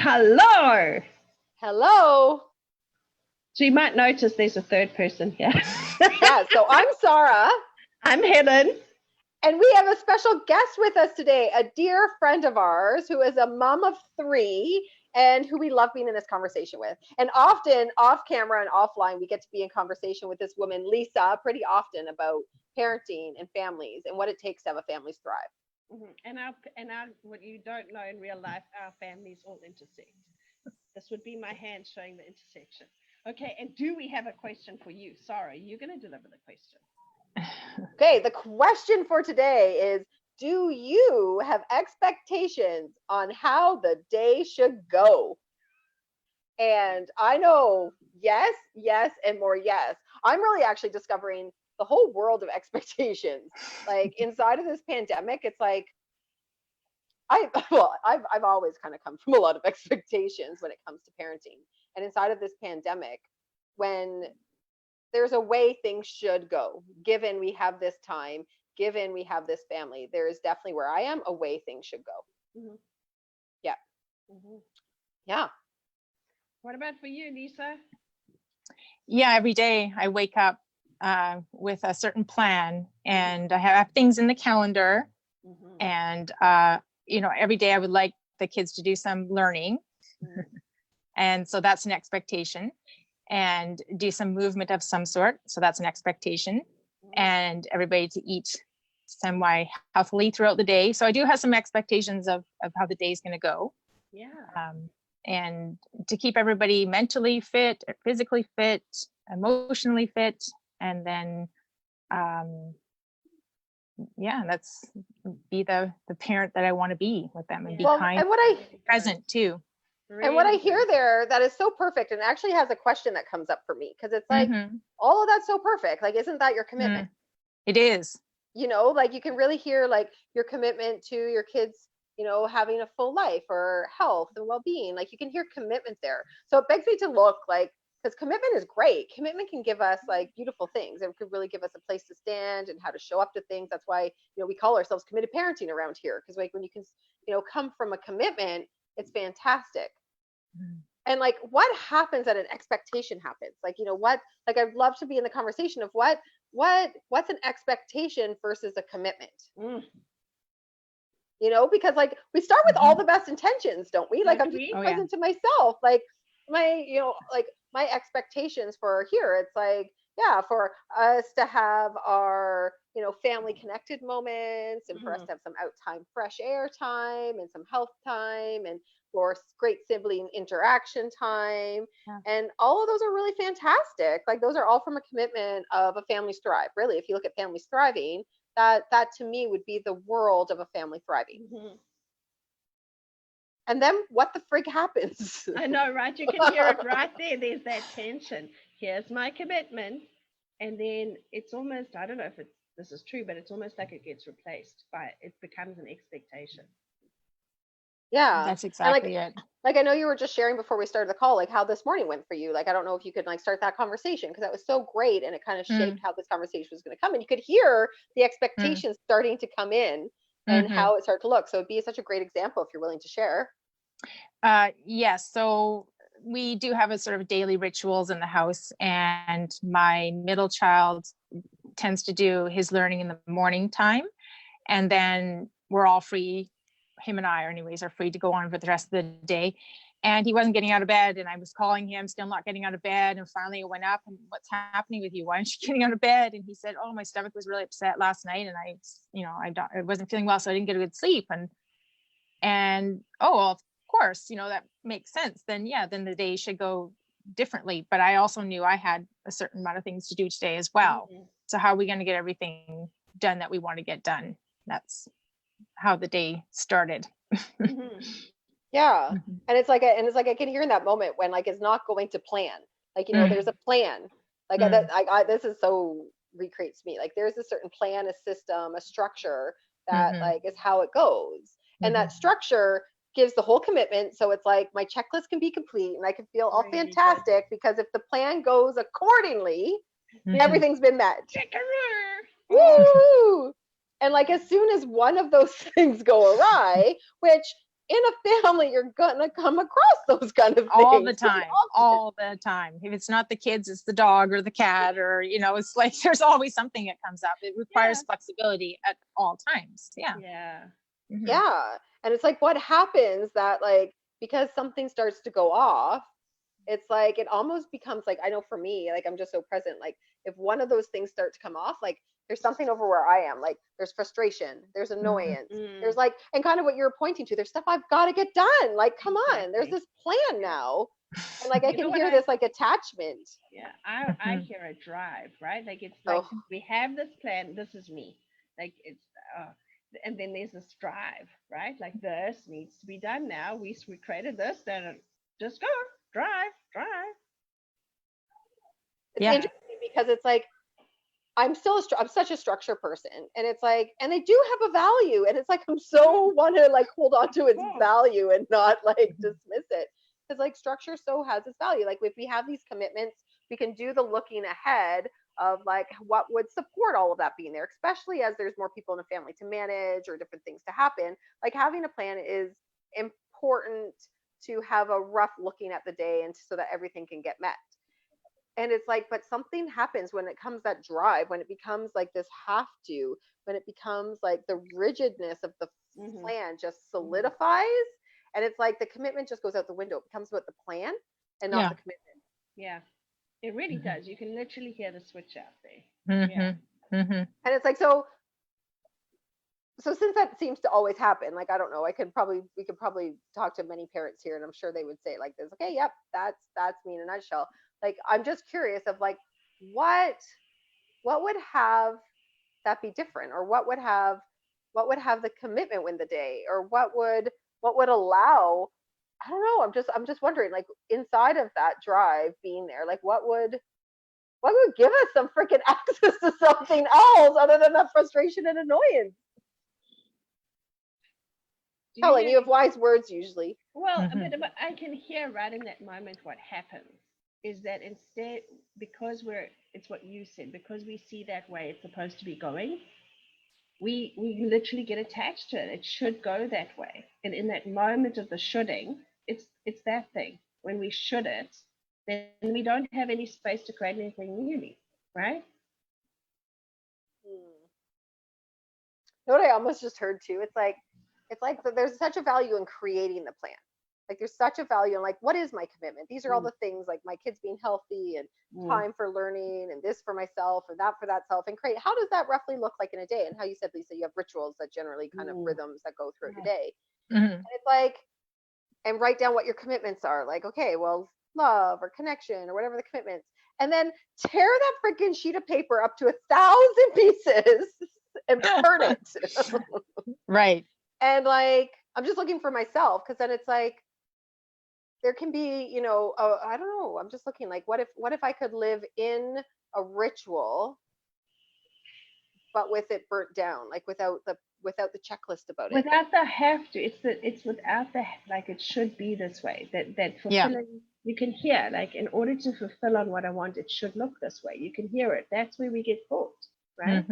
hello. Hello. So you might notice there's a third person here. Yeah, so I'm Szara. I'm Helen. And we have a special guest with us today, a dear friend of ours who is a mom of 3 and who we love being in this conversation with. And often off camera and offline, we get to be in conversation with this woman, Lisa, pretty often about parenting and families and what it takes to have a family thrive. Mm-hmm. And our, what you don't know in real life, our families all intersect. This would be my hand showing the intersection. Okay, and do we have a question for you? Sorry, you're going to deliver the question. Okay, the question for today is, do you have expectations on how the day should go? And I know yes, and more yes. I'm really actually discovering the whole world of expectations. Like inside of this pandemic, it's like I've always kind of come from a lot of expectations when it comes to parenting. And inside of this pandemic, when there's a way things should go, given we have this time, given we have this family, there is definitely where I am a way things should go. Mm-hmm. Yeah. Mm-hmm. Yeah. What about for you, Lisa? Yeah, every day I wake up with a certain plan, and I have things in the calendar. Mm-hmm. And, every day I would like the kids to do some learning. Mm-hmm. And so that's an expectation. And do some movement of some sort. So that's an expectation. And everybody to eat semi healthily throughout the day. So I do have some expectations of how the day is going to go. Yeah. And to keep everybody mentally fit, physically fit, emotionally fit. And then, that's be the parent that I want to be with them and be kind and present too. And what I hear there, that is so perfect, and actually has a question that comes up for me, because it's like, all of that's so perfect. Like, isn't that your commitment? It is. Like you can really hear like your commitment to your kids, having a full life or health and well-being. Like you can hear commitment there. So it begs me to look like, because commitment is great. Commitment can give us like beautiful things. It could really give us a place to stand and how to show up to things. That's why, we call ourselves committed parenting around here. Because like when you can, come from a commitment, it's fantastic. And like what happens at an expectation happens, like what, like I'd love to be in the conversation of what's an expectation versus a commitment. Because like we start with all the best intentions, don't we? Like I'm being present to myself, like my like my expectations for here, it's like for us to have our family connected moments, and for us to have some out time, fresh air time, and some health time, and for great sibling interaction time. And all of those are really fantastic. Like those are all from a commitment of a family's thrive. Really, if you look at families thriving, that to me would be the world of a family thriving. And then what the frig happens? I know, right? You can hear it right there. There's that tension. Here's my commitment. And then it's almost, I don't know if this is true, but it's almost like it gets replaced by, it becomes an expectation. Yeah, that's exactly it. Like I know you were just sharing before we started the call, like how this morning went for you. Like I don't know if you could like start that conversation, because that was so great, and it kind of shaped how this conversation was going to come. And you could hear the expectations starting to come in and how it started to look. So it'd be such a great example if you're willing to share. Yes. So we do have a sort of daily rituals in the house, and my middle child tends to do his learning in the morning time, and then we're all free. Him and I anyways are free to go on for the rest of the day. And he wasn't getting out of bed, and I was calling him, still not getting out of bed. And finally I went up, and what's happening with you? Why aren't you getting out of bed? And he said, my stomach was really upset last night, and I wasn't feeling well, so I didn't get a good sleep. And of course, that makes sense. Then the day should go differently. But I also knew I had a certain amount of things to do today as well. So how are we going to get everything done that we want to get done? That's how the day started. Yeah. And it's like I can hear in that moment when like it's not going to plan, like there's a plan, like this is so recreates me, like there's a certain plan, a system, a structure that like is how it goes. And that structure gives the whole commitment, so it's like my checklist can be complete and I can feel all fantastic, because if the plan goes accordingly, everything's been met. Woo! And like as soon as one of those things go awry, which in a family, you're gonna come across those kind of things all the time, pretty often. all the time. If it's not the kids, it's the dog or the cat, or it's like there's always something that comes up. It requires flexibility at all times. Yeah. Yeah. Mhm. Yeah. And it's like, what happens that, like, because something starts to go off, it's like it almost becomes like, I know for me, like, I'm just so present. Like, if one of those things start to come off, like, there's something over where I am. Like, there's frustration, there's annoyance, there's like, and kind of what you're pointing to, there's stuff I've got to get done. Like, come on, there's this plan now. And like, I can hear this like attachment. Yeah, I hear a drive, right? Like, it's like, we have this plan. This is me. Like, it's and then there's this drive, right? Like, this needs to be done now. We created this, then just go drive. It's interesting because it's like, I'm such a structure person, and it's like, and they do have a value, and it's like, I'm so want to like hold on to its value and not like dismiss it, because like structure so has its value. Like, if we have these commitments, we can do the looking ahead of like what would support all of that being there, especially as there's more people in a family to manage or different things to happen. Like, having a plan is important to have a rough looking at the day, and so that everything can get met. And it's like, but something happens when it comes that drive, when it becomes like this have to, when it becomes like the rigidness of the plan just solidifies, and it's like the commitment just goes out the window. It becomes about the plan and not the commitment. Yeah, it really does. You can literally hear the switch out there. And it's like, so since that seems to always happen, like, I don't know, we could probably talk to many parents here, and I'm sure they would say like this, okay, yep, that's me in a nutshell. Like, I'm just curious of like, what would have that be different, or what would have the commitment win the day, or what would allow, I don't know, I'm just wondering, like, inside of that drive being there, like, what would give us some freaking access to something else other than that frustration and annoyance? Helen, you have wise words usually. Well, but I can hear right in that moment what happens is that instead, because it's what you said, because we see that way it's supposed to be going, we literally get attached to it. It should go that way. And in that moment of the shoulding, it's that thing. When we should it, then we don't have any space to create anything newly, right? You know what I almost just heard too? It's like there's such a value in creating the plan. Like, there's such a value in like, what is my commitment? These are all the things, like my kids being healthy, and time for learning, and this for myself, and that for that self, and create. How does that roughly look like in a day? And how you said, Lisa, you have rituals that generally kind of rhythms that go through your day. And it's like, and write down what your commitments are. Like, okay, well, love or connection or whatever the commitments, and then tear that freaking sheet of paper up to 1,000 pieces and burn it. Right. And like, I'm just looking for myself, because then it's like, there can be, I don't know, I'm just looking like, what if I could live in a ritual, but with it burnt down, like without the checklist about it. Without the have to, it's without the, like, it should be this way. That fulfilling, you can hear, like, in order to fulfill on what I want, it should look this way. You can hear it. That's where we get caught, right?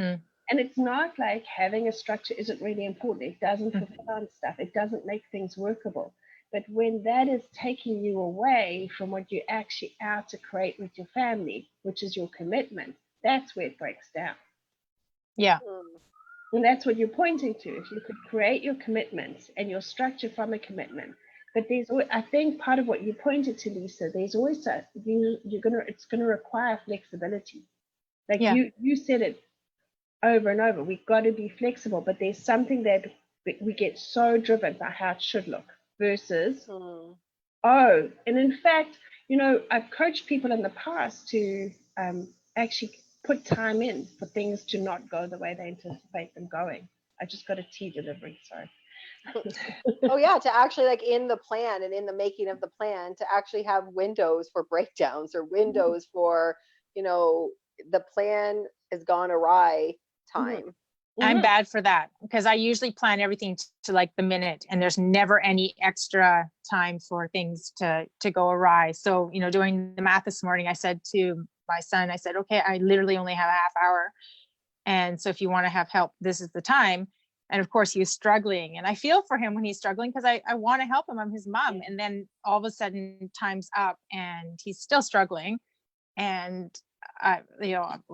And it's not like having a structure isn't really important. It doesn't fulfill on stuff. It doesn't make things workable. But when that is taking you away from what you're actually out to create with your family, which is your commitment, that's where it breaks down. Yeah. And that's what you're pointing to. If you could create your commitments and your structure from a commitment. But there's, I think part of what you pointed to, Lisa, there's always it's gonna require flexibility. Like you said it over and over. We've got to be flexible, but there's something that we get so driven by how it should look versus and in fact, I've coached people in the past to actually put time in for things to not go the way they anticipate them going. I just got a tea delivery, sorry. Oh yeah, to actually, like, in the plan and in the making of the plan, to actually have windows for breakdowns, or windows for, the plan has gone awry time. I'm bad for that, because I usually plan everything to like the minute, and there's never any extra time for things to go awry. So, doing the math this morning, I said to my son, I said, okay, I literally only have a half hour. And so if you want to have help, this is the time. And of course he was struggling, and I feel for him when he's struggling because I want to help him. I'm his mom. And then all of a sudden time's up and he's still struggling. And I'm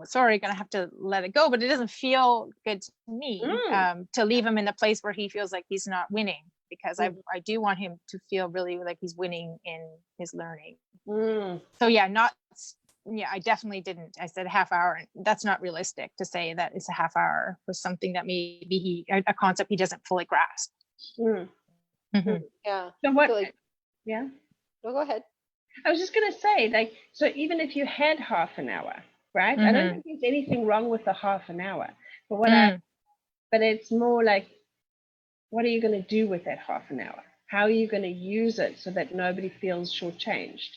sorry, gonna have to let it go, but it doesn't feel good to me to leave him in a place where he feels like he's not winning, because I do want him to feel really like he's winning in his learning. So I definitely didn't. I said a half hour. That's not realistic to say that it's a half hour for something that maybe a concept he doesn't fully grasp. Yeah. So what? So Yeah. No, go ahead. I was just going to say, like, so even if you had half an hour, right? I don't think there's anything wrong with the half an hour. But but it's more like, what are you going to do with that half an hour? How are you going to use it so that nobody feels shortchanged?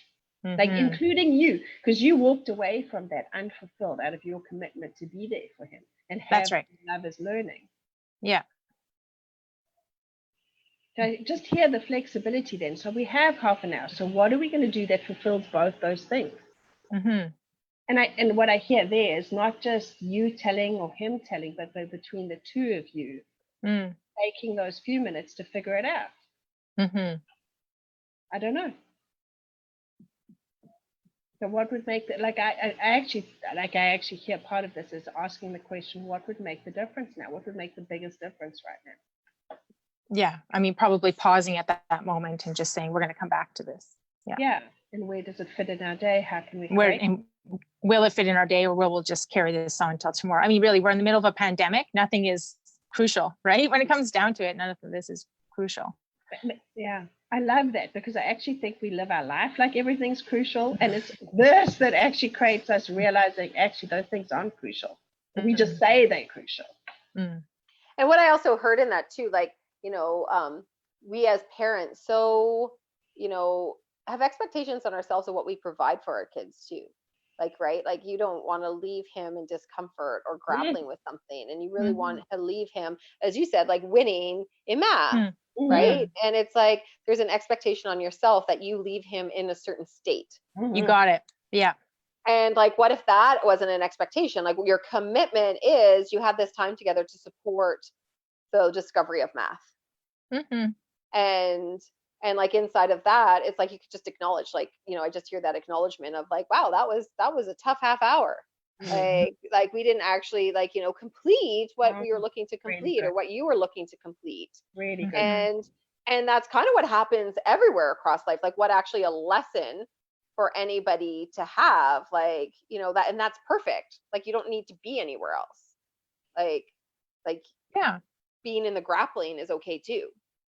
Like, including you, because you walked away from that unfulfilled out of your commitment to be there for him and have love his learning. Yeah. So just hear the flexibility then. So we have half an hour. So what are we going to do that fulfills both those things? And what I hear there is not just you telling or him telling, but between the two of you taking those few minutes to figure it out. I don't know. So what would make that, like I actually hear part of this is asking the question, what would make the difference now? What would make the biggest difference right now? Yeah, I mean, probably pausing at that moment and just saying, we're going to come back to this. Yeah. And where does it fit in our day? How can we will it fit in our day, or will we just carry this on until tomorrow? I mean, really, we're in the middle of a pandemic. Nothing is crucial, right? When it comes down to it, none of this is crucial. Yeah, I love that, because I actually think we live our life like everything's crucial. And it's this that actually creates us realizing actually those things aren't crucial. We just say they're crucial. And what I also heard in that too, like, we as parents, have expectations on ourselves of what we provide for our kids too. Like, right? Like, you don't want to leave him in discomfort or grappling with something. And you really want to leave him, as you said, like winning in math, right? And it's like, there's an expectation on yourself that you leave him in a certain state. You got it. Yeah. And like, what if that wasn't an expectation? Like, your commitment is you have this time together to support the discovery of math. And like, inside of that, it's like, you could just acknowledge, like, I just hear that acknowledgement of like, wow, that was a tough half hour. Like we didn't actually, like, complete what we were looking to complete, or what you were looking to complete. Really good. And that's kind of what happens everywhere across life. Like, what actually a lesson for anybody to have, like, that, and that's perfect. Like, you don't need to be anywhere else. Like yeah, being in the grappling is okay too.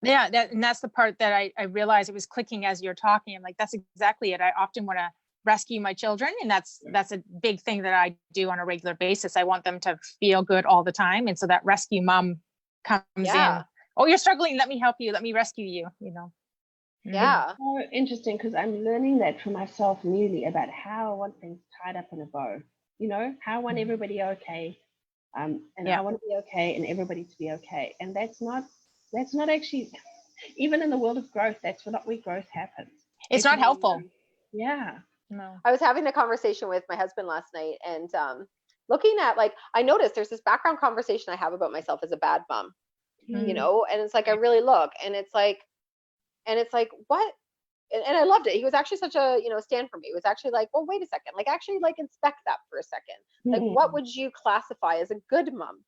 Yeah, that's the part that I realized it was clicking as you're talking. I'm like, that's exactly it. I often want to rescue my children, and that's a big thing that I do on a regular basis. I want them to feel good all the time, and so that rescue mom comes in. Oh, you're struggling. Let me help you. Let me rescue you. Yeah. It's so interesting, because I'm learning that for myself newly about how I want things tied up in a bow. How I want everybody okay, and I want to be okay, and everybody to be okay, and that's not actually, even in the world of growth, that's not where growth happens. It's not helpful. Yeah. No. I was having a conversation with my husband last night, and looking at, like, I noticed there's this background conversation I have about myself as a bad mom, and it's like, I really look, and it's like what? And I loved it. He was actually such a, stand for me. It was actually like, well, wait a second, like, actually, like, inspect that for a second. Like, what would you classify as a good mom?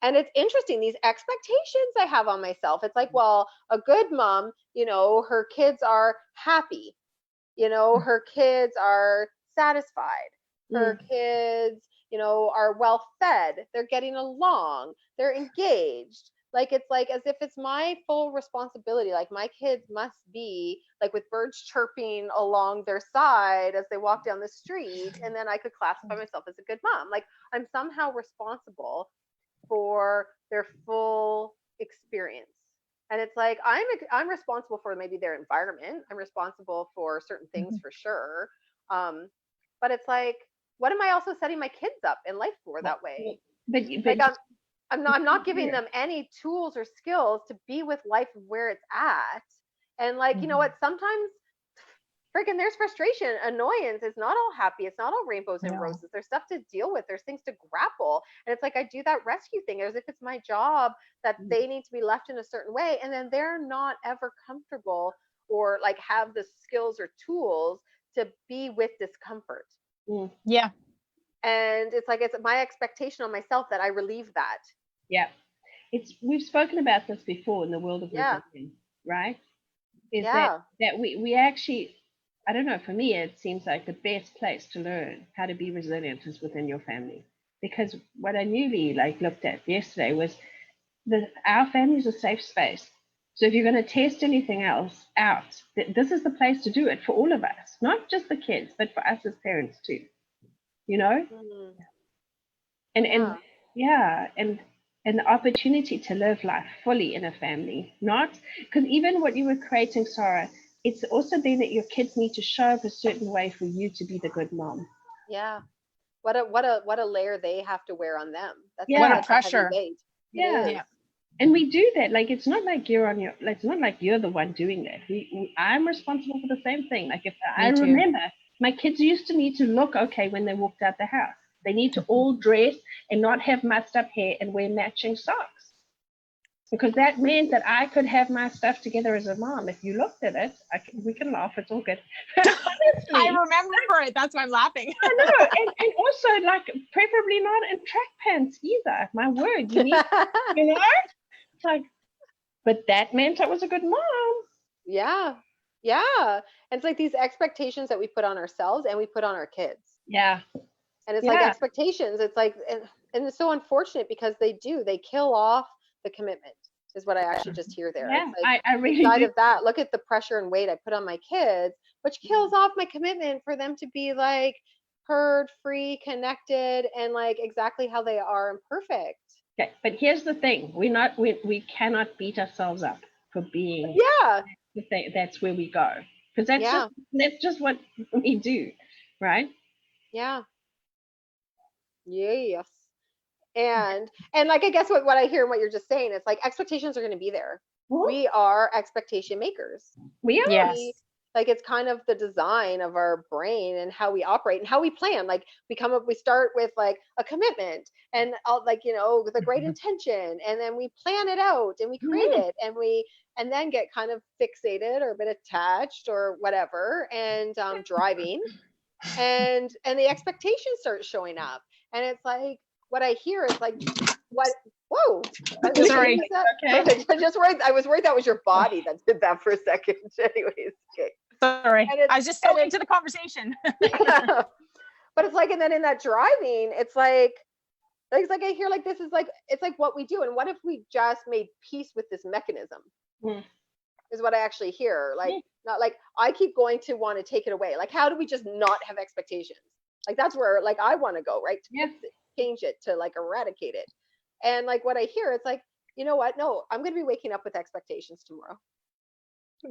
And it's interesting, these expectations I have on myself. It's like, well, a good mom, her kids are happy, her kids are satisfied, her kids, are well fed, they're getting along, they're engaged. Like, it's like as if it's my full responsibility. Like, my kids must be like with birds chirping along their side as they walk down the street, and then I could classify myself as a good mom. Like, I'm somehow responsible for their full experience. And it's like, I'm responsible for maybe their environment. I'm responsible for certain things for sure. But it's like, what am I also setting my kids up in life for that way? But like, I'm not giving them any tools or skills to be with life where it's at. And like, you know what, sometimes freaking there's frustration, annoyance. It's not all happy. It's not all rainbows and No. roses. There's stuff to deal with. There's things to grapple. And it's like I do that rescue thing as if it's my job that they need to be left in a certain way. And then they're not ever comfortable or like have the skills or tools to be with discomfort. Yeah. And it's like it's my expectation on myself that I relieve that. Yeah. We've spoken about this before in the world of Yeah. resilience, right? Is Yeah. that we actually, I don't know, for me it seems like the best place to learn how to be resilient is within your family. Because what I newly looked at yesterday was our family is a safe space. So if you're going to test anything else out, this is the place to do it for all of us, not just the kids, but for us as parents too. You know? Mm. And the opportunity to live life fully in a family, not because even what you were creating, Szara, it's also then that your kids need to show up a certain way for you to be the good mom. Yeah. What a layer they have to wear on them. That's Yeah. What a heavy pressure. weight. It Yeah. is. Yeah. And we do that. Like it's not like it's not like you're the one doing that. I'm responsible for the same thing. Like if I too. remember, my kids used to need to look okay when they walked out the house. They need to all dress and not have mussed up hair and wear matching socks. Because that meant that I could have my stuff together as a mom. If you looked at it, we can laugh. It's all good. Honestly, I remember it. That's why I'm laughing. I know. And also, like, preferably not in track pants either. My word. You need, you know? It's like, but that meant I was a good mom. Yeah. Yeah. And it's like these expectations that we put on ourselves and we put on our kids. Yeah. And it's like Yeah. expectations. It's like, and it's so unfortunate because they kill off the commitment is what I actually just hear there. Yeah, It's like, I really inside do. of that, look at the pressure and weight I put on my kids, which kills off my commitment for them to be like heard, free, connected, and like exactly how they are and perfect. Okay, but here's the thing: we cannot beat ourselves up for being. Yeah. The thing. That's where we go, because that's just what we do, right? Yeah. Yes. And like I guess what I hear and what you're just saying is like expectations are going to be there. Mhm. We are expectation makers. We are. Yes. Like it's kind of the design of our brain and how we operate and how we plan. Like we start with like a commitment and like, you know, with a great intention, and then we plan it out and we create it and then get kind of fixated or a bit attached or whatever and driving and the expectations start showing up. And it's like, what I hear is like, whoa. Sorry. Okay. I was worried that was your body that did that for a second. Anyways, okay. Sorry. I was just so into the conversation. But it's like, and then in that driving, it's like I hear like this is like, it's like what we do. And what if we just made peace with this mechanism? Is what I actually hear. Like, not like I keep going to want to take it away. Like, how do we just not have expectations? Like, that's where like I want to go, right? To fix it, change it, to like eradicate it. And like what I hear, it's like, you know what? No, I'm going to be waking up with expectations tomorrow.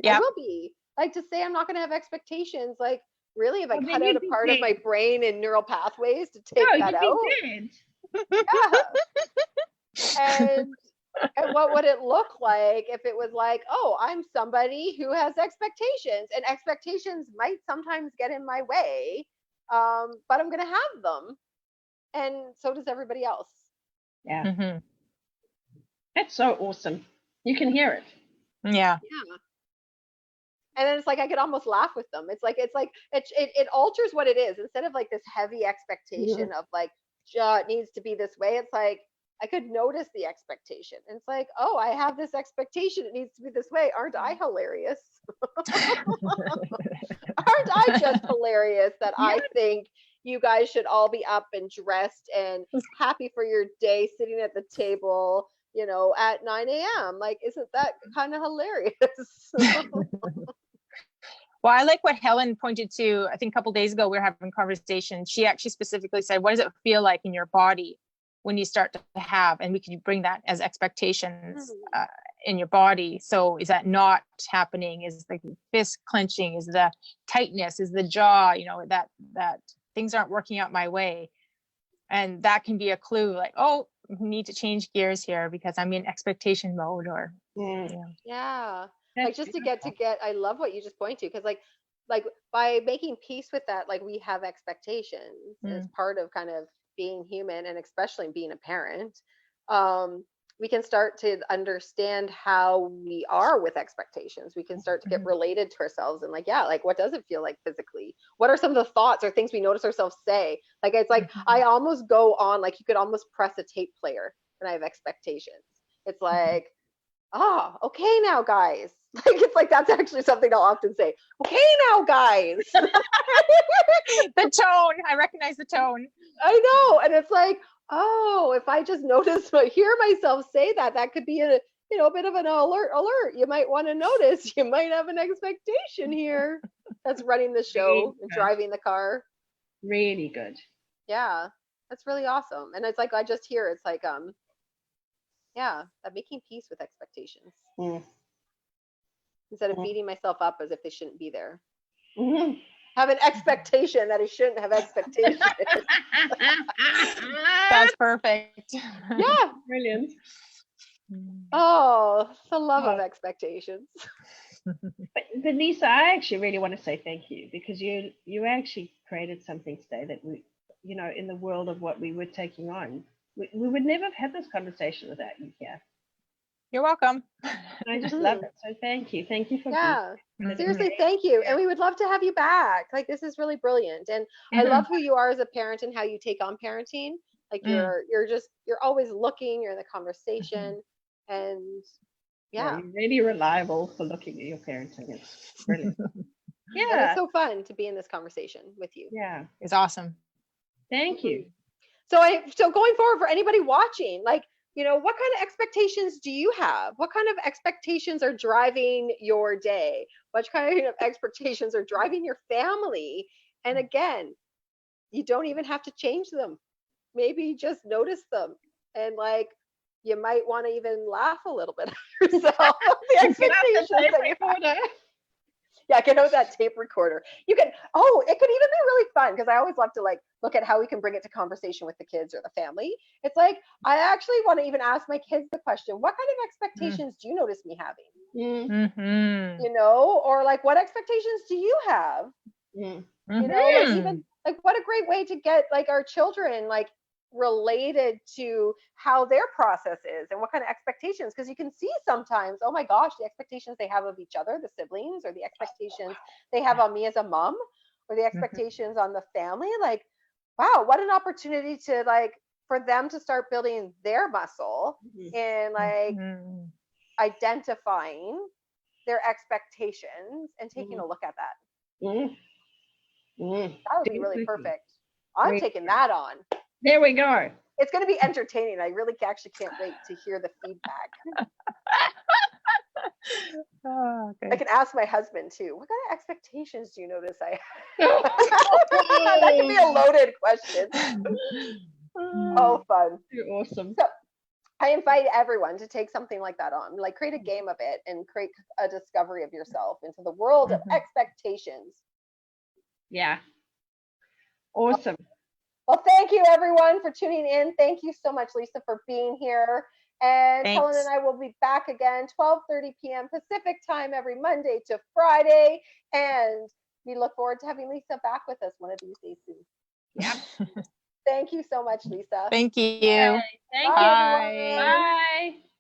Yeah. I will be. Like, to say I'm not going to have expectations, like, really, if I cut out a part of my brain and neural pathways to take that out? Yeah. And what would it look like if it was like, oh, I'm somebody who has expectations, and expectations might sometimes get in my way, but I'm going to have them. And so does everybody else. Yeah. Mm-hmm. That's so awesome. You can hear it. Yeah. Yeah. And then it's like I could almost laugh with them. It's like it alters what it is. Instead of like this heavy expectation of like, it needs to be this way. It's like I could notice the expectation. And it's like, oh, I have this expectation. It needs to be this way. Aren't I hilarious? Aren't I just hilarious that I think you guys should all be up and dressed and happy for your day, sitting at the table, you know, at 9 a.m. Like, isn't that kind of hilarious? Well, I like what Helen pointed to. I think a couple of days ago, we were having a conversation. She actually specifically said, what does it feel like in your body when you start to have, and we can bring that as expectations in your body. So is that not happening? Is the fist clenching? Is the tightness? Is the jaw, you know, that things aren't working out my way? And that can be a clue like, oh, we need to change gears here because I'm in expectation mode. Or yeah. Like, just to get I love what you just point to, because like like by making peace with that, like we have expectations as part of kind of being human, and especially being a parent. We can start to understand how we are with expectations. We can start to get related to ourselves and like, yeah, like what does it feel like physically? What are some of the thoughts or things we notice ourselves say? Like, it's like, I almost go on, like you could almost press a tape player when I have expectations. It's like, oh, okay now, guys. Like, it's like, that's actually something I'll often say. Okay now, guys. The tone, I recognize the tone. I know. And it's like, oh, if I just notice, hear myself say that, that could be a, you know, a bit of an alert. You might want to notice, you might have an expectation here that's running the show and driving the car. Really good. Yeah, that's really awesome. And it's like, I just hear, it's like, yeah, that making peace with expectations. Instead of beating myself up as if they shouldn't be there. Have an expectation that I shouldn't have expectations. That's perfect. Yeah. Brilliant. Oh, the love of expectations. But Lisa, I actually really want to say thank you, because you actually created something today that we, you know, in the world of what we were taking on, we would never have had this conversation without you here. You're welcome. And I just love it. So thank you. Thank you for being seriously, thank you. And we would love to have you back. Like, this is really brilliant. And I love who you are as a parent and how you take on parenting. Like, you're always looking, you're in the conversation. And yeah, you're really reliable for looking at your parenting. It's brilliant. Yeah, it's so fun to be in this conversation with you. Yeah, it's awesome. Thank you. So going forward, for anybody watching, like, you know, what kind of expectations do you have? What kind of expectations are driving your day? What kind of expectations are driving your family? And again, you don't even have to change them. Maybe just notice them, and like, you might want to even laugh a little bit at yourself. The expectations that you have. Yeah, get out that tape recorder. You can, it could even be really fun, because I always love to like look at how we can bring it to conversation with the kids or the family. It's like, I actually want to even ask my kids the question, what kind of expectations do you notice me having? You know, or like, what expectations do you have? You know, like, even like, what a great way to get like our children like related to how their process is and what kind of expectations, because you can see sometimes, oh my gosh, the expectations they have of each other, the siblings, or the expectations they have on me as a mom, or the expectations on the family. Like, wow, what an opportunity to like, for them to start building their muscle and like identifying their expectations and taking a look at that. That would be really perfect. I'm taking that on. There we go. It's going to be entertaining. I really actually can't wait to hear the feedback. I can ask my husband too. What kind of expectations do you notice I have? That could be a loaded question. Oh, fun. You're awesome. So I invite everyone to take something like that on, like create a game of it and create a discovery of yourself into the world of expectations. Yeah. Awesome. Well, thank you everyone for tuning in. Thank you so much, Lisa, for being here. And Thanks. Helen and I will be back again 12:30 p.m. Pacific time every Monday to Friday. And we look forward to having Lisa back with us one of these days soon. Yeah. Thank you so much, Lisa. Thank you. Thank you. Bye. Bye.